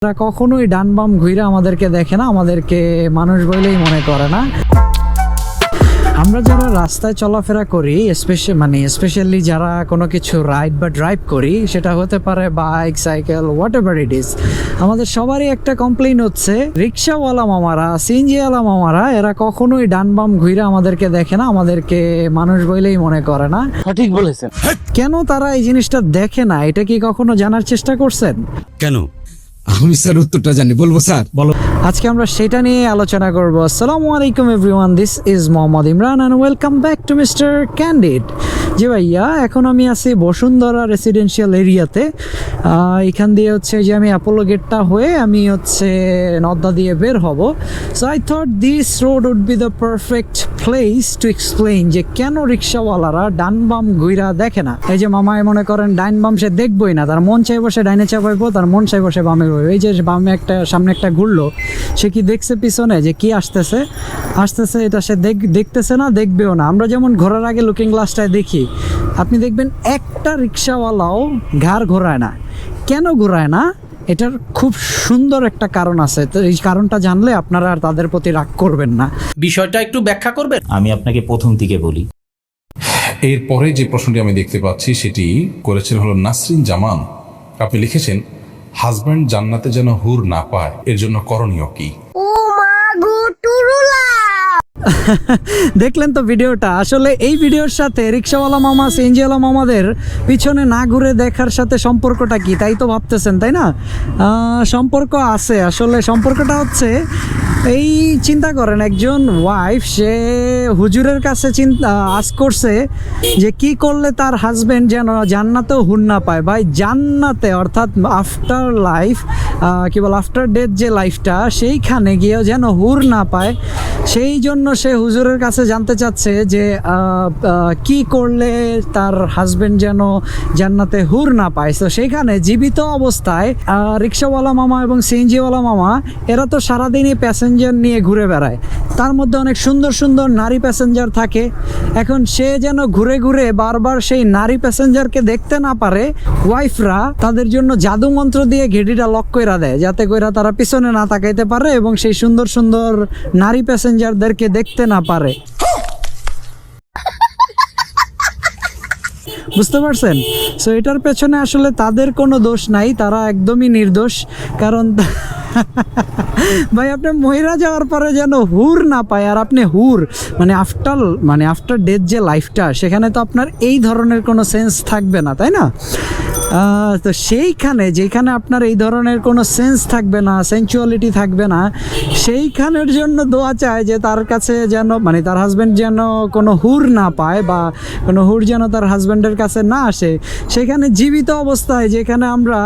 তারা কখনোই ডান বাম ঘুরে আমাদেরকে দেখে না, আমাদেরকে মানুষ বলেই মনে করে না। আমরা যারা রাস্তায় চলাফেরা করি, স্পেশালি যারা কোনো কিছু রাইড বা ড্রাইভ করি, সেটা হতে পারে bike, cycle, what ever it is, আমাদের সবারই একটা কমপ্লেইন হচ্ছে রিক্সাওয়ালা মামারা, সিএনজিওয়ালা মামারা, এরা কখনোই ডান বাম ঘুরে আমাদেরকে দেখে না, আমাদেরকে মানুষ বলেই মনে করে না। সঠিক বলেছেন। কেন তারা এই জিনিসটা দেখে না, এটা কি কখনো জানার চেষ্টা করছেন? কেন? আমি স্যার উত্তরটা জানি, বলবো স্যার? বলো। আজকে আমরা সেটা নিয়ে আলোচনা করব। আসসালামু আলাইকুম everyone, this is Mohammad Imran and welcome back to mister Candid. জি ভাইয়া, এখন আমি আছি বসুন্ধরা রেসিডেন্সিয়াল এরিয়াতে। এখান দিয়ে হচ্ছে যে আমি অ্যাপোলো গেটটা হয়ে আমি হচ্ছে নদ্দা দিয়ে বের হব। So I thought this road would be the perfect place to explain যে কেন রিক্সাওয়ালারা ডান বাম ঘুরা দেখে না। এই যে মামায় মনে করেন ডাইন বাম সে দেখবই না, তার মন চাই বসে ডাইনে চাপাইবো, তার মন চাই বসে বামে ঘুরবে। এই যে বামে একটা সামনে একটা ঘুরলো, সে কি দেখছে পিছনে যে কি আসতেছে, এটা সে দেখতেছে না, দেখবেও না। আমরা যেমন ঘোরার আগে লুকিং গ্লাসটায় দেখি, আপনি দেখবেন একটা রিক্সাওয়ালাও ঘাড় ঘোরায় না। কেন ঘোরায় না? এটার খুব সুন্দর একটা কারণ আছে। তো এই কারণটা জানলে আপনারা আর তাদের প্রতি রাগ করবেন না। বিষয়টা একটু ব্যাখ্যা করবেন? আমি আপনাকে প্রথম থেকে বলি। এরপরে যে প্রশ্নটি আমি দেখতে পাচ্ছি সেটি করেছেন হলো নাসরিন জামান। আপনি লিখেছেন, হাজব্যান্ড জান্নাতে যেন হুর না পায়, এর জন্য করণীয় কি? দেখলেন তো ভিডিওটা? আসলে এই ভিডিওর সাথে রিক্সাওয়ালা মামা, সিএনজিওয়ালা মামাদের পিছনে না ঘুরে দেখার সাথে সম্পর্কটা কি, তাই তো ভাবতেছেন, তাই না? সম্পর্ক আছে। আসলে সম্পর্কটা হচ্ছে এই, চিন্তা করেন একজন ওয়াইফ, সে হুজুরের কাছে আস করছে যে কি করলে তার হাজব্যান্ড যেন জান্নাতেও হুর না পায়। ভাই, জান্নাতে অর্থাৎ আফটার লাইফ, কি বল, আফটার ডেথ যে লাইফটা, সেইখানে গিয়েও যেন হুর না পায়, সেই জন্য সে হুজুরের কাছে জানতে চাচ্ছে যে কি করলে তার হাজবেন্ড যেন জান্নাতে হুর না পায়। তো সেইখানে জীবিত অবস্থায় রিক্সাওয়ালা মামা এবং সিএনজিওয়ালা মামা, এরা তো সারাদিনই প্যাসেঞ্জার নিয়ে ঘুরে বেড়ায়, তার মধ্যে অনেক সুন্দর সুন্দর নারী প্যাসেঞ্জার থাকে। এখন সে যেন ঘুরে ঘুরে বারবার সেই নারী প্যাসেঞ্জারকে দেখতে না পারে, ওয়াইফরা তাদের জন্য জাদু মন্ত্র দিয়ে ঘেটিটা লক কইরা দেয়, যাতে কইরা তারা পিছনে না তাকাইতে পারে এবং সেই সুন্দর সুন্দর নারী প্যাসেঞ্জারদেরকে দেখতে না পারে। বুঝতে পারছেন? সো এটার পেছনে আসলে তাদের কোনো দোষ নাই, তারা একদমই নির্দোষ। কারণ ভাই, আপনি মহিলা যাওয়ার পরে যেন হুর না পায়, আর আপনি হুর আফটার ডেথ যে লাইফটা, সেখানে তো আপনার এই ধরনের কোনো সেন্স থাকবে না, তাই না? তো সেইখানে যেখানে আপনার এই ধরনের কোনো সেন্স থাকবে না, সেন্সুয়ালিটি থাকবে না, সেইখানের জন্য দোয়া চায় যে তার কাছে যেন তার হাজব্যান্ড যেন কোনো হুর না পায়, বা কোনো হুর যেন তার হাজব্যান্ডের কাছে না আসে। সেখানে জীবিত অবস্থায়, যেখানে আমরা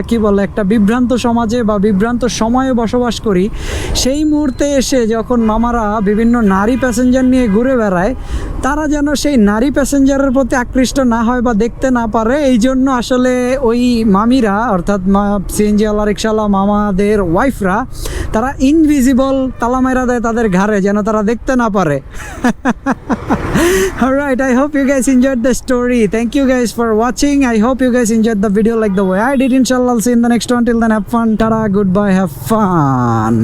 কি বলে, একটা বিভ্রান্ত সমাজে বা বিভ্রান্ত সময়ে বসবাস করি, সেই মুহূর্তে এসে যখন মামারা বিভিন্ন নারী প্যাসেঞ্জার নিয়ে ঘুরে বেড়ায়, তারা যেন সেই নারী প্যাসেঞ্জারের প্রতি আকৃষ্ট না হয় বা দেখতে না পারে। এই জন্য আসলে ওই মামিরা, অর্থাৎ সিএনজিওয়ালা রিক্সাওয়ালা মামাদের ওয়াইফরা, তারা ইনভিজিবল তালা মেরা দেয় তাদের ঘাড়ে, যেন তারা দেখতে না পারে। Alright, I hope you guys enjoyed the story. Thank you guys for watching. I hope you guys enjoyed the video like the way I did. Inshallah, I'll see you in the next one. Till then, have fun. Tada, goodbye, have fun.